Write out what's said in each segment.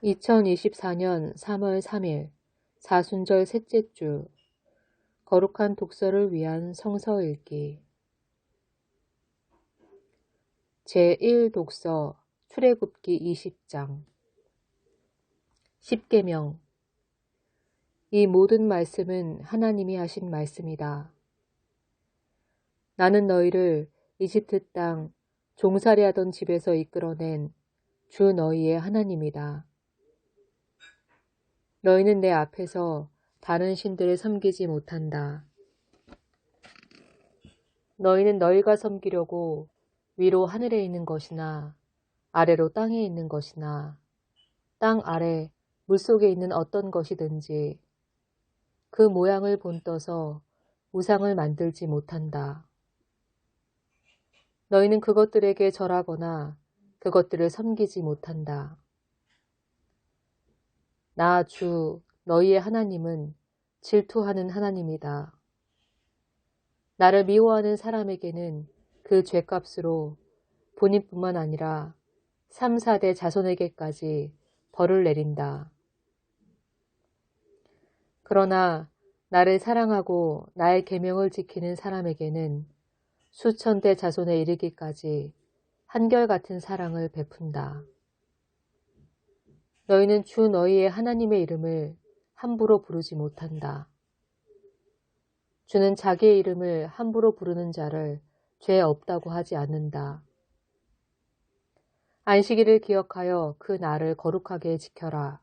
2024년 3월 3일 사순절 셋째 주 거룩한 독서를 위한 성서 읽기 제1독서 출애굽기 20장 10계명 이 모든 말씀은 하나님이 하신 말씀이다. 나는 너희를 이집트 땅 종살이하던 집에서 이끌어낸 주 너희의 하나님이다. 너희는 내 앞에서 다른 신들을 섬기지 못한다. 너희는 너희가 섬기려고 위로 하늘에 있는 것이나 아래로 땅에 있는 것이나 땅 아래 물속에 있는 어떤 것이든지 그 모양을 본떠서 우상을 만들지 못한다. 너희는 그것들에게 절하거나 그것들을 섬기지 못한다. 나 주 너희의 하나님은 질투하는 하나님이다. 나를 미워하는 사람에게는 그 죄값으로 본인뿐만 아니라 3, 4대 자손에게까지 벌을 내린다. 그러나 나를 사랑하고 나의 계명을 지키는 사람에게는 수천 대 자손에 이르기까지 한결같은 사랑을 베푼다. 너희는 주 너희의 하나님의 이름을 함부로 부르지 못한다. 주는 자기의 이름을 함부로 부르는 자를 죄 없다고 하지 않는다. 안식일을 기억하여 그 날을 거룩하게 지켜라.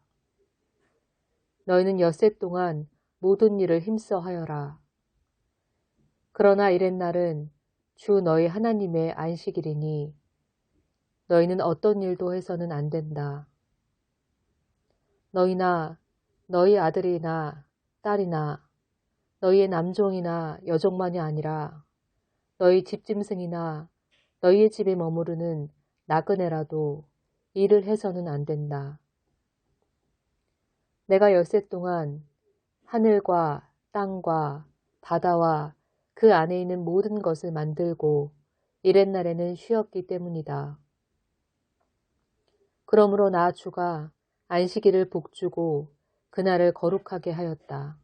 너희는 엿새 동안 모든 일을 힘써 하여라. 그러나 이렛날은 주 너희 하나님의 안식일이니 너희는 어떤 일도 해서는 안 된다. 너희나 너희 아들이나 딸이나 너희의 남종이나 여종만이 아니라 너희 집짐승이나 너희의 집에 머무르는 나그네라도 일을 해서는 안 된다. 내가 엿새 동안 하늘과 땅과 바다와 그 안에 있는 모든 것을 만들고 이렛날에는 쉬었기 때문이다. 그러므로 나 주가 안식일을 복주고 그날을 거룩하게 하였다.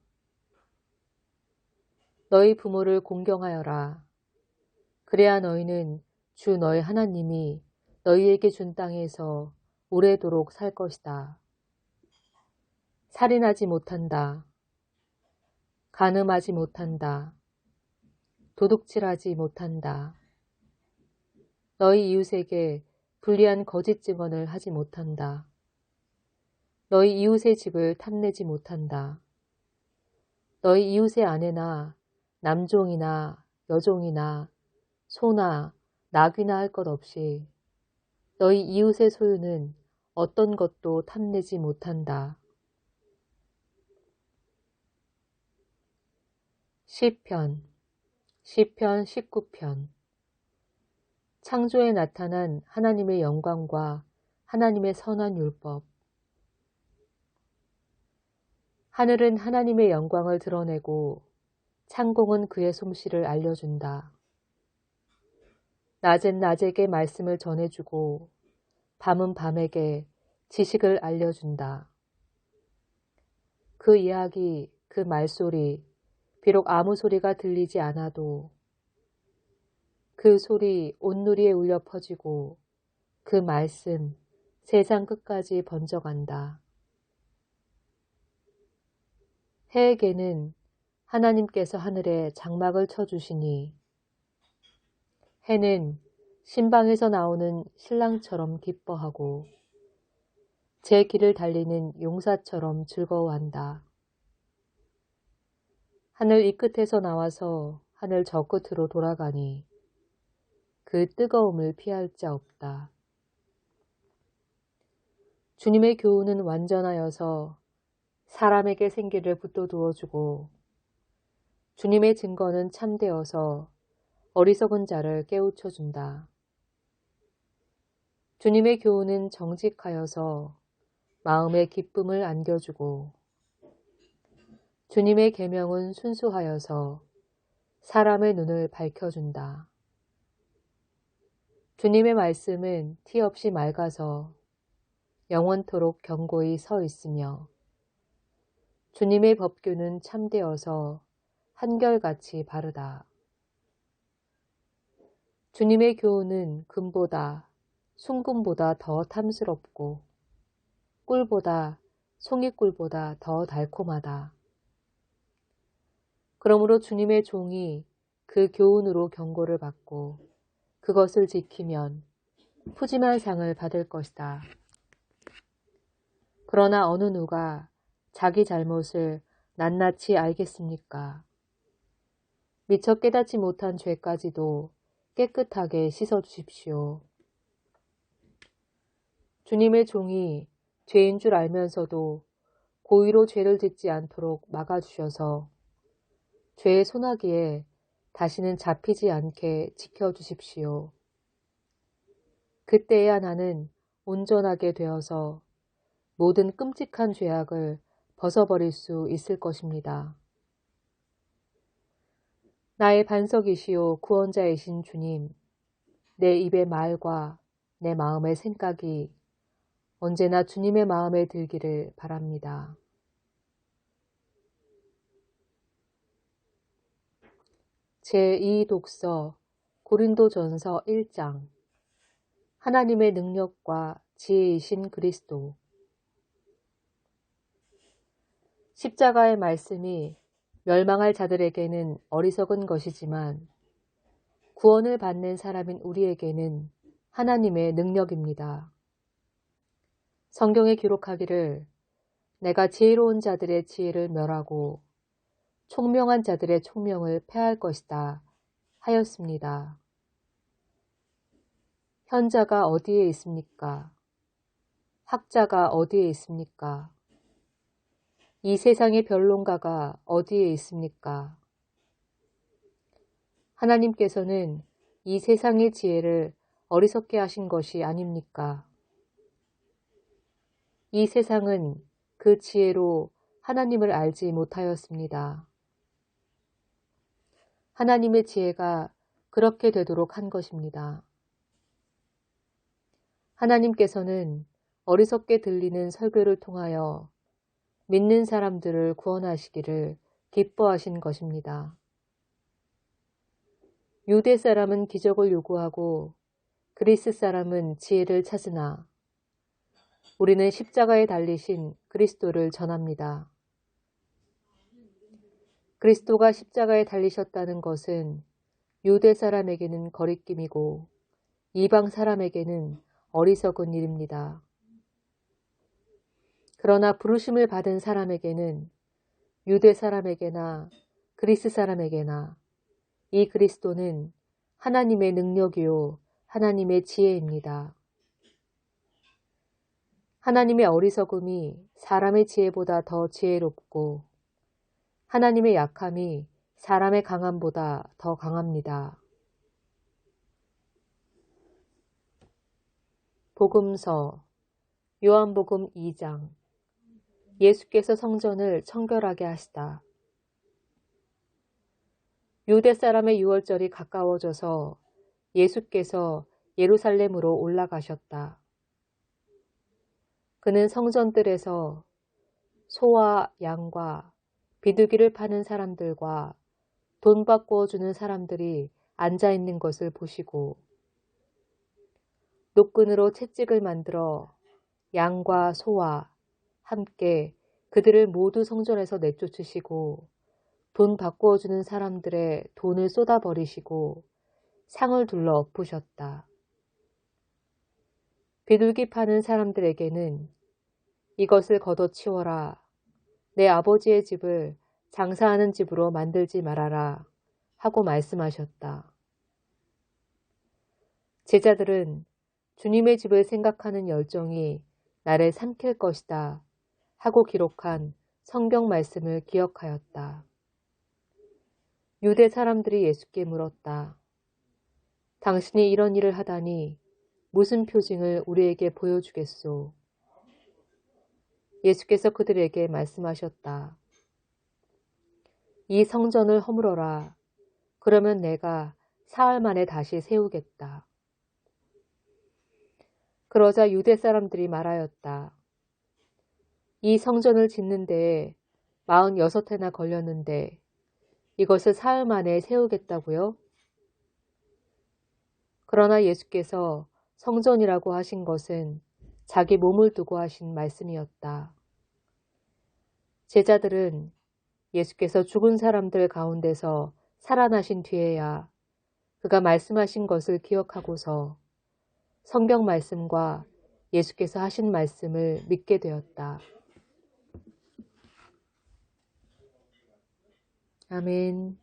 너희 부모를 공경하여라. 그래야 너희는 주 너희 하나님이 너희에게 준 땅에서 오래도록 살 것이다. 살인하지 못한다. 간음하지 못한다. 도둑질하지 못한다. 너희 이웃에게 불리한 거짓 증언을 하지 못한다. 너희 이웃의 집을 탐내지 못한다. 너희 이웃의 아내나 남종이나 여종이나 소나 낙이나 할 것 없이 너희 이웃의 소유는 어떤 것도 탐내지 못한다. 시편 19편 창조에 나타난 하나님의 영광과 하나님의 선한 율법. 하늘은 하나님의 영광을 드러내고 창공은 그의 솜씨를 알려준다. 낮은 낮에게 말씀을 전해주고 밤은 밤에게 지식을 알려준다. 그 이야기, 그 말소리, 비록 아무 소리가 들리지 않아도 그 소리 온누리에 울려 퍼지고 그 말씀 세상 끝까지 번져간다. 해에게는 하나님께서 하늘에 장막을 쳐주시니 해는 신방에서 나오는 신랑처럼 기뻐하고 제 길을 달리는 용사처럼 즐거워한다. 하늘 이 끝에서 나와서 하늘 저 끝으로 돌아가니 그 뜨거움을 피할 자 없다. 주님의 교훈은 완전하여서 사람에게 생기를 붙도두어주고 주님의 증거는 참되어서 어리석은 자를 깨우쳐준다. 주님의 교훈은 정직하여서 마음에 기쁨을 안겨주고 주님의 계명은 순수하여서 사람의 눈을 밝혀준다. 주님의 말씀은 티 없이 맑아서 영원토록 견고히 서 있으며 주님의 법규는 참되어서 한결같이 바르다. 주님의 교훈은 금보다 순금보다 더 탐스럽고 꿀보다 송이꿀보다 더 달콤하다. 그러므로 주님의 종이 그 교훈으로 경고를 받고 그것을 지키면 푸짐한 상을 받을 것이다. 그러나 어느 누가 자기 잘못을 낱낱이 알겠습니까? 미처 깨닫지 못한 죄까지도 깨끗하게 씻어주십시오. 주님의 종이 죄인 줄 알면서도 고의로 죄를 짓지 않도록 막아주셔서 죄의 소나기에 다시는 잡히지 않게 지켜주십시오. 그때야 나는 온전하게 되어서 모든 끔찍한 죄악을 벗어버릴 수 있을 것입니다. 나의 반석이시요 구원자이신 주님, 내 입의 말과 내 마음의 생각이 언제나 주님의 마음에 들기를 바랍니다. 제2독서 고린도전서 1장 하나님의 능력과 지혜이신 그리스도. 십자가의 말씀이 멸망할 자들에게는 어리석은 것이지만 구원을 받는 사람인 우리에게는 하나님의 능력입니다. 성경에 기록하기를 내가 지혜로운 자들의 지혜를 멸하고 총명한 자들의 총명을 패할 것이다 하였습니다. 현자가 어디에 있습니까? 학자가 어디에 있습니까? 이 세상의 변론가가 어디에 있습니까? 하나님께서는 이 세상의 지혜를 어리석게 하신 것이 아닙니까? 이 세상은 그 지혜로 하나님을 알지 못하였습니다. 하나님의 지혜가 그렇게 되도록 한 것입니다. 하나님께서는 어리석게 들리는 설교를 통하여 믿는 사람들을 구원하시기를 기뻐하신 것입니다. 유대 사람은 기적을 요구하고 그리스 사람은 지혜를 찾으나 우리는 십자가에 달리신 그리스도를 전합니다. 그리스도가 십자가에 달리셨다는 것은 유대 사람에게는 거리낌이고 이방 사람에게는 어리석은 일입니다. 그러나 부르심을 받은 사람에게는 유대 사람에게나 그리스 사람에게나 이 그리스도는 하나님의 능력이요 하나님의 지혜입니다. 하나님의 어리석음이 사람의 지혜보다 더 지혜롭고 하나님의 약함이 사람의 강함보다 더 강합니다. 복음서 요한복음 2장 예수께서 성전을 청결하게 하시다. 유대 사람의 유월절이 가까워져서 예수께서 예루살렘으로 올라가셨다. 그는 성전들에서 소와 양과 비둘기를 파는 사람들과 돈 바꾸어 주는 사람들이 앉아 있는 것을 보시고 노끈으로 채찍을 만들어 양과 소와 함께 그들을 모두 성전에서 내쫓으시고 돈 바꾸어 주는 사람들의 돈을 쏟아버리시고 상을 둘러 엎으셨다. 비둘기 파는 사람들에게는 이것을 걷어치워라. 내 아버지의 집을 장사하는 집으로 만들지 말아라 하고 말씀하셨다. 제자들은 주님의 집을 생각하는 열정이 나를 삼킬 것이다 하고 기록한 성경 말씀을 기억하였다. 유대 사람들이 예수께 물었다. 당신이 이런 일을 하다니 무슨 표징을 우리에게 보여주겠소? 예수께서 그들에게 말씀하셨다. 이 성전을 허물어라. 그러면 내가 사흘 만에 다시 세우겠다. 그러자 유대 사람들이 말하였다. 이 성전을 짓는 데에 46해나 걸렸는데 이것을 사흘 만에 세우겠다고요? 그러나 예수께서 성전이라고 하신 것은 자기 몸을 두고 하신 말씀이었다. 제자들은 예수께서 죽은 사람들 가운데서 살아나신 뒤에야 그가 말씀하신 것을 기억하고서 성경 말씀과 예수께서 하신 말씀을 믿게 되었다. 아멘.